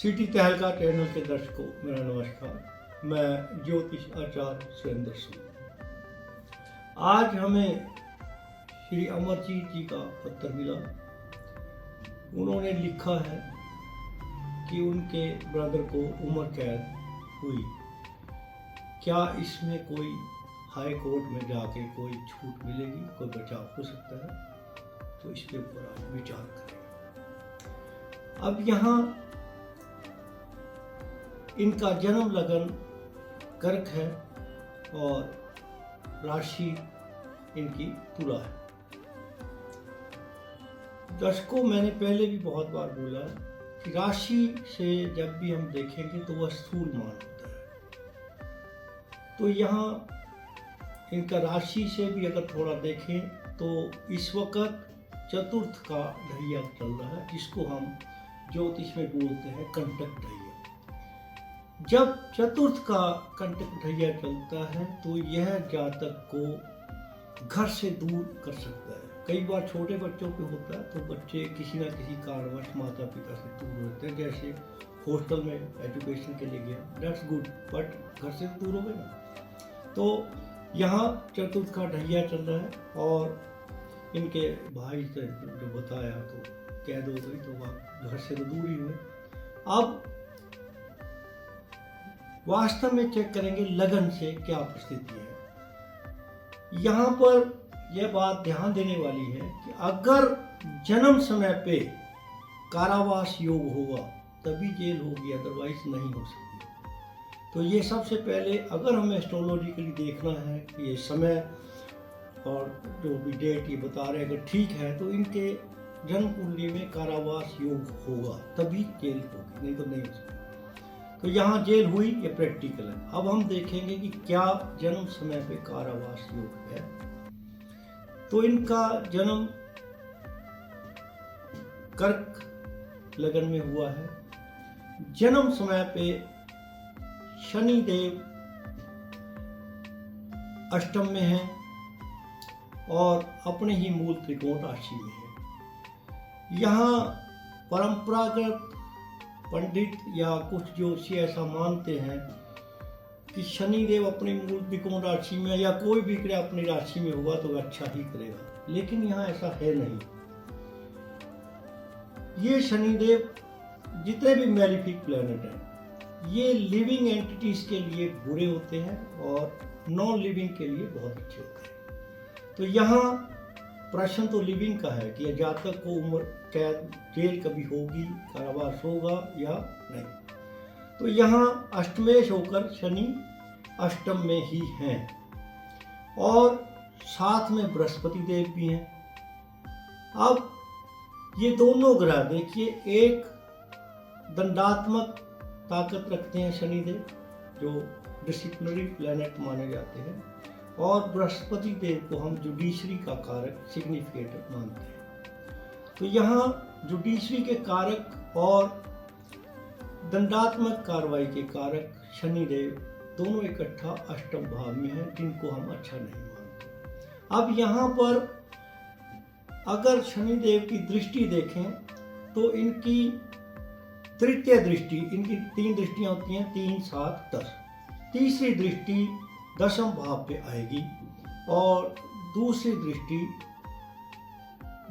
City तहलका channel के दर्शकों, मेरा नमस्कार। मैं ज्योतिष आचार्य सुरेंद्र सिंह। आज हमें श्री अमरजीत जी का पत्र मिला। उन्होंने लिखा है कि उनके ब्रदर को उम्र कैद हुई। क्या इसमें कोई हाई कोर्ट में जाके कोई छूट मिलेगी, कोई बचाव हो सकता है? तो इसके ऊपर आप विचार करें। अब यहाँ इनका जन्म लगन कर्क है और राशि इनकी तुला है। दर्शकों, मैंने पहले भी बहुत बार बोला कि राशि से जब भी हम देखेंगे तो वह स्थूल मान होता है। तो यहाँ इनका राशि से भी अगर थोड़ा देखें तो इस वक्त चतुर्थ का ढैया चल रहा है, जिसको हम ज्योतिष में बोलते हैं कंटक ढैया। जब चतुर्थ का कंटक ढैया चलता है तो यह जातक को घर से दूर कर सकता है। कई बार छोटे बच्चों पे होता है तो बच्चे किसी ना किसी कारणवश माता पिता से दूर होते हैं। जैसे हॉस्टल में एजुकेशन के लिए गया, दैट्स गुड, बट घर से दूर हो गए ना। तो यहाँ चतुर्थ का ढैया चल रहा है और इनके भाई से जो बताया तो कैद हो गई, तो वह घर से तो दूर ही हुए। अब वास्तव में चेक करेंगे लगन से क्या परिस्थिति है। यहाँ पर यह बात ध्यान देने वाली है कि अगर जन्म समय पे कारावास योग होगा तभी जेल होगी, अदरवाइज नहीं हो सकती। तो ये सबसे पहले अगर हमें एस्ट्रोलॉजिकली देखना है कि ये समय और जो भी डेट ये बता रहे हैं अगर ठीक है तो इनके जन्म कुंडली में कारावास योग होगा, तभी जेल होगी, नहीं तो नहीं हो सकती। तो यहाँ जेल हुई, ये प्रैक्टिकल है। अब हम देखेंगे कि क्या जन्म समय पे कारावास योग है। तो इनका जन्म कर्क लगन में हुआ है। जन्म समय पे शनि देव अष्टम में है और अपने ही मूल त्रिकोण राशि में है। यहाँ परंपरागत पंडित या कुछ ज्योतिषी ऐसा मानते हैं कि शनि देव अपनी मूल त्रिकोण राशि में या कोई भी ग्रह अपनी राशि में हुआ तो अच्छा ही करेगा, लेकिन यहाँ ऐसा है नहीं। ये शनि देव जितने भी मैलिफिक प्लैनेट हैं ये लिविंग एंटिटीज के लिए बुरे होते हैं और नॉन लिविंग के लिए बहुत अच्छे होते हैं। तो यहाँ प्रश्न तो लिविंग का है कि जातक को उम्र कैद जेल कभी होगी, कारावास होगा या नहीं। तो यहाँ अष्टमेश होकर शनि अष्टम में ही हैं और साथ में बृहस्पति देव भी हैं। अब ये दोनों ग्रह देखिए, एक दंडात्मक ताकत रखते हैं शनिदेव जो डिसिप्लिनरी प्लैनेट माने जाते हैं, और बृहस्पति देव को हम जुडिशरी का कारक सिग्निफिकेटर मानते हैं। तो यहाँ जुडिशरी के कारक और दंडात्मक कार्रवाई के कारक शनिदेव दोनों इकट्ठा अष्टम भाव में हैं, जिनको हम अच्छा नहीं मानते। अब यहाँ पर अगर शनिदेव की दृष्टि देखें तो इनकी तृतीय दृष्टि, इनकी 3 दृष्टियां होती हैं, 3, 7, 10। तीसरी दृष्टि दशम भाव पे आएगी और दूसरी दृष्टि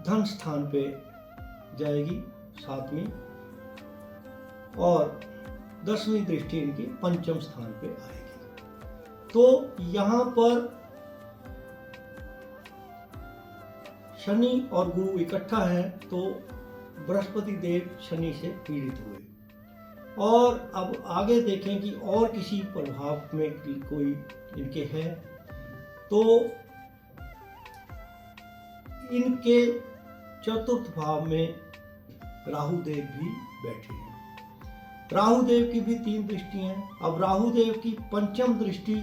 धन स्थान पे जाएगी 7वीं, और 10वीं दृष्टि इनकी पंचम स्थान पे आएगी। तो यहाँ पर शनि और गुरु इकट्ठा है तो बृहस्पति देव शनि से पीड़ित हुए। और अब आगे देखें कि और किसी प्रभाव में कोई इनके है तो इनके चतुर्थ भाव में राहु देव भी बैठे हैं। राहु देव की भी 3 दृष्टि हैं। अब राहु देव की पंचम दृष्टि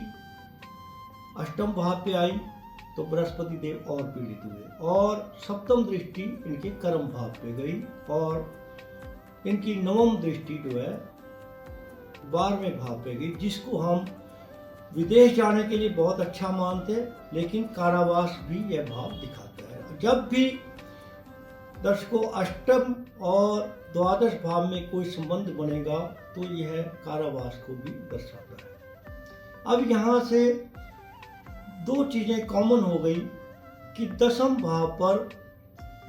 अष्टम भाव पे आई तो बृहस्पति देव और पीड़ित हुए, और सप्तम दृष्टि इनके कर्म भाव पे गई और इनकी नवम दृष्टि जो है 12वें भाव पे गई, जिसको हम विदेश जाने के लिए बहुत अच्छा मानते हैं, लेकिन कारावास भी यह भाव दिखाता है। जब भी दर्शकों अष्टम और द्वादश भाव में कोई संबंध बनेगा तो यह कारावास को भी दर्शाता है। अब यहाँ से दो चीजें कॉमन हो गई कि दसम भाव पर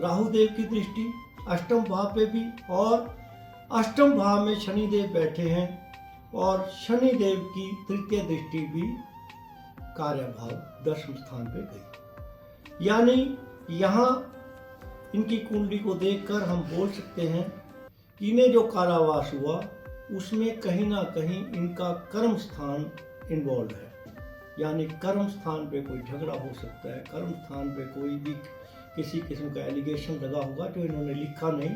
राहुदेव की दृष्टि, अष्टम भाव पे भी, और अष्टम भाव में शनिदेव बैठे हैं और शनिदेव की तृतीय दृष्टि भी कार्यभाव दसम स्थान पे गई। यानी यहाँ इनकी कुंडली को देखकर हम बोल सकते हैं कि इन्हें जो कारावास हुआ उसमें कहीं ना कहीं इनका कर्म स्थान इन्वॉल्व है। यानी कर्म स्थान पे कोई झगड़ा हो सकता है, कर्म स्थान पे कोई भी किसी किस्म का एलिगेशन लगा होगा जो इन्होंने लिखा नहीं।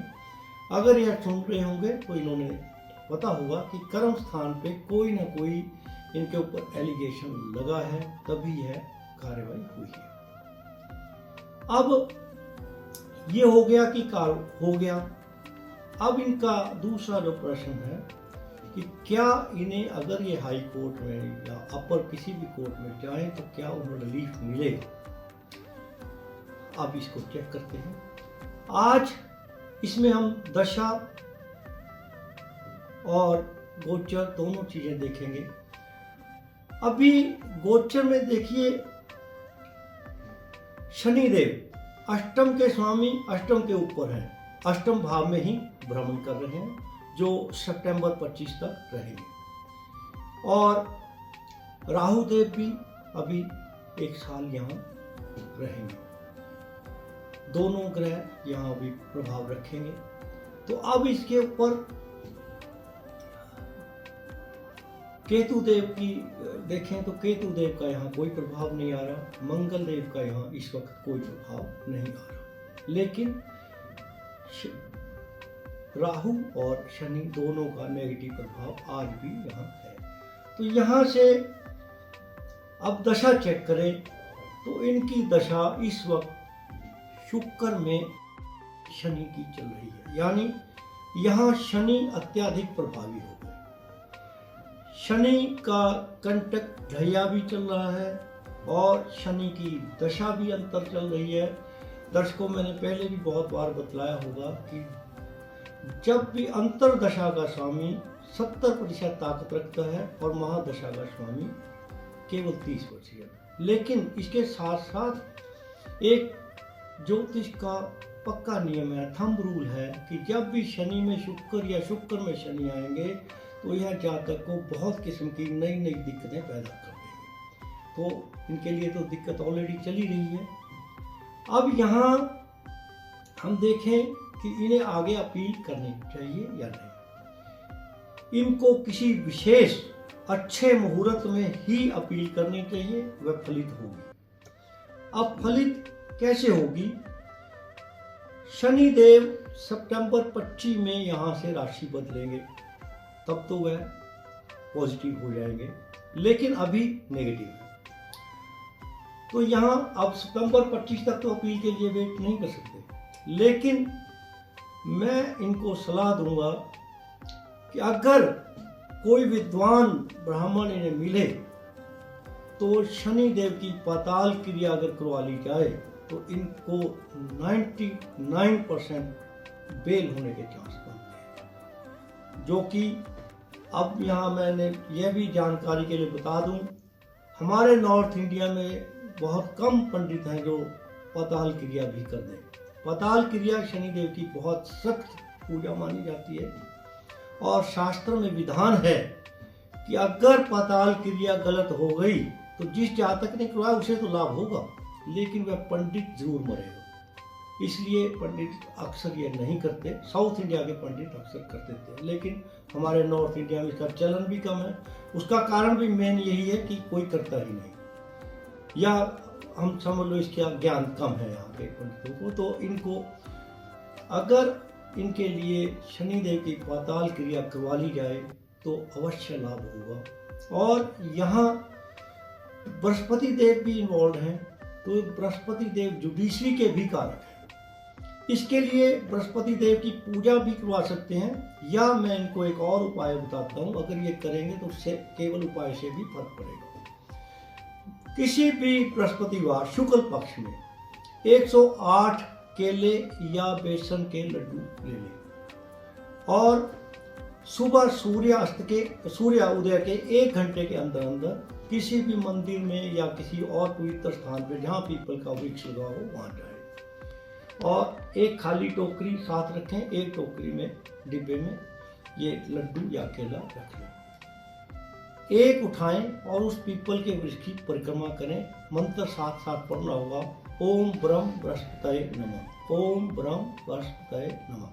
अगर यह सुन रहे होंगे तो इन्होंने पता होगा कि कर्म स्थान पे कोई ना कोई इनके ऊपर एलिगेशन लगा है, तभी यह कार्रवाई हुई है। अब ये हो गया कि काल हो गया। अब इनका दूसरा जो प्रश्न है कि क्या इन्हें अगर ये हाई कोर्ट में या अपर किसी भी कोर्ट में जाएं तो क्या उन्हें रिलीफ मिलेगा। अब इसको चेक करते हैं। आज इसमें हम दशा और गोचर दोनों चीजें देखेंगे। अभी गोचर में देखिए शनिदेव अष्टम के स्वामी अष्टम के ऊपर हैं, अष्टम भाव में ही भ्रमण कर रहे हैं जो सितंबर 25 तक रहेंगे, और राहुदेव भी अभी एक साल यहाँ रहेंगे। दोनों ग्रह यहाँ भी प्रभाव रखेंगे। तो अब इसके ऊपर केतु देव की देखें तो केतु देव का यहाँ कोई प्रभाव नहीं आ रहा, मंगल देव का यहाँ इस वक्त कोई प्रभाव नहीं आ रहा, लेकिन राहु और शनि दोनों का नेगेटिव प्रभाव आज भी यहाँ है। तो यहाँ से अब दशा चेक करें तो इनकी दशा इस वक्त शुक्र में शनि की चल रही है, यानी यहाँ शनि अत्यधिक प्रभावी हो गए। शनि का कंटक ढैया भी चल रहा है और शनि की दशा भी अंतर चल रही है। दर्शकों मैंने पहले भी बहुत बार बतलाया होगा कि जब भी अंतर दशा का स्वामी 70% ताकत रखता है और महादशा का स्वामी केवल 30%। लेकिन इसके साथ साथ एक ज्योतिष का पक्का नियम है, थंब रूल है कि जब भी शनि में शुक्र या शुक्र में शनि आएंगे तो यह जातक को बहुत किस्म की नई नई दिक्कतें पैदा कर देंगे। तो इनके लिए तो दिक्कत ऑलरेडी चली रही है। अब यहाँ हम देखें कि इन्हें आगे अपील करनी चाहिए या नहीं। इनको किसी विशेष अच्छे मुहूर्त में ही अपील करनी चाहिए, वह फलित होगी। अब फलित कैसे होगी? शनिदेव सितंबर 25 में यहां से राशि बदलेंगे, तब तो वह पॉजिटिव हो जाएंगे, लेकिन अभी नेगेटिव है। तो यहां अब सितंबर 25 तक तो अपील के लिए वेट नहीं कर सकते, लेकिन मैं इनको सलाह दूंगा कि अगर कोई विद्वान ब्राह्मण इन्हें मिले तो शनिदेव की पाताल क्रिया अगर करवा ली जाए तो इनको 99% बेल होने के चांस बनते हैं। जो कि अब यहाँ मैंने यह भी जानकारी के लिए बता दूं, हमारे नॉर्थ इंडिया में बहुत कम पंडित हैं जो पाताल क्रिया भी कर दें। पाताल क्रिया शनिदेव की बहुत सख्त पूजा मानी जाती है और शास्त्र में विधान है कि अगर पाताल क्रिया गलत हो गई तो जिस जातक ने करवाया उसे तो लाभ होगा, लेकिन वह पंडित जरूर मरेगा। इसलिए पंडित अक्सर ये नहीं करते। साउथ इंडिया के पंडित अक्सर कर देते हैं, लेकिन हमारे नॉर्थ इंडिया में इसका चलन भी कम है। उसका कारण भी मेन यही है कि कोई करता ही नहीं, या हम समझ लो इसका ज्ञान कम है यहाँ के पंडितों को। तो इनको अगर इनके लिए शनिदेव की पाताल क्रिया करवा ली जाए तो अवश्य लाभ होगा। और यहाँ बृहस्पति देव भी इन्वॉल्व हैं, तो बृहस्पति देव जुडिशरी के भी कारक हैं। इसके लिए बृहस्पति देव की पूजा भी करवा सकते हैं, या मैं इनको एक और उपाय बताता हूँ। अगर ये करेंगे तो उससे केवल उपाय से भी फर्क पड़ेगा। किसी भी बृहस्पतिवार शुक्ल पक्ष में 108 केले या बेसन के लड्डू ले लें। और सुबह सूर्य उदय के 1 घंटे के अंदर अंदर किसी भी मंदिर में या किसी और पवित्र स्थान पर जहाँ पीपल का वृक्ष लगा हो वहाँ जाए और एक खाली टोकरी साथ रखें। एक टोकरी में डिब्बे में ये लड्डू या केला रख लें। एक उठाएं और उस पीपल के वृक्ष की परिक्रमा करें। मंत्र साथ साथ पढ़ना होगा, ओम ब्रह्म बृहस्पतये नमः, ओम ब्रह्म बृहस्पतये नमः।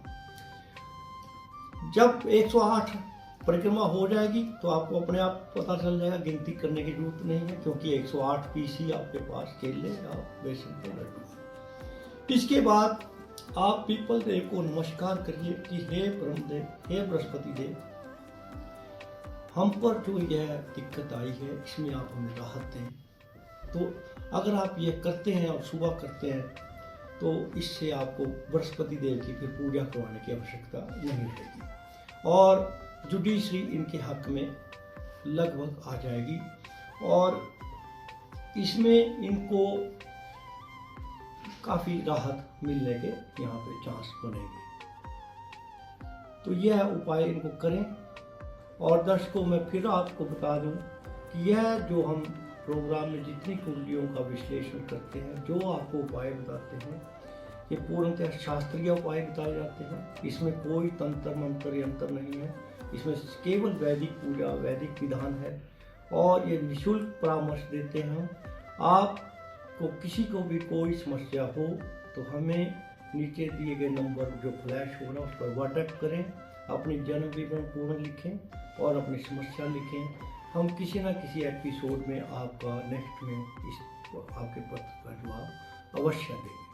जब 108 परिक्रमा हो जाएगी तो आपको अपने आप पता चल जाएगा, गिनती करने की जरूरत नहीं है, क्योंकि 108 पीस ही आपके पास केले या बेसन के लड्डू। इसके बाद आप पीपल देव को नमस्कार करिए कि हे ब्रह्मदेव, हे बृहस्पति देव, हम पर जो यह दिक्कत आई है इसमें आप हमें राहत दें। तो अगर आप ये करते हैं और सुबह करते हैं तो इससे आपको बृहस्पति देव की फिर पूजा करवाने की आवश्यकता नहीं रहेगी और जुडिशरी इनके हक में लगभग आ जाएगी और इसमें इनको काफ़ी राहत मिलने के यहाँ पे चांस बनेंगे। तो यह उपाय इनको करें। और दर्शकों, मैं फिर आपको बता दूं कि यह जो हम प्रोग्राम में जितनी कुंडलियों का विश्लेषण करते हैं, जो आपको उपाय बताते हैं, ये पूर्णतः शास्त्रीय उपाय बताए जाते हैं। इसमें कोई तंत्र मंत्र यंत्र नहीं है, इसमें केवल वैदिक पूजा, वैदिक विधान है और ये निःशुल्क परामर्श देते हैं। आपको किसी को भी कोई समस्या हो तो हमें नीचे दिए गए नंबर जो फ्लैश हो रहा है उस पर व्हाट्सएप करें, अपनी जन्म विवरण पूर्ण लिखें और अपनी समस्या लिखें। हम किसी न किसी एपिसोड में आपका नेक्स्ट में इस आपके पत्र का जवाब अवश्य देंगे।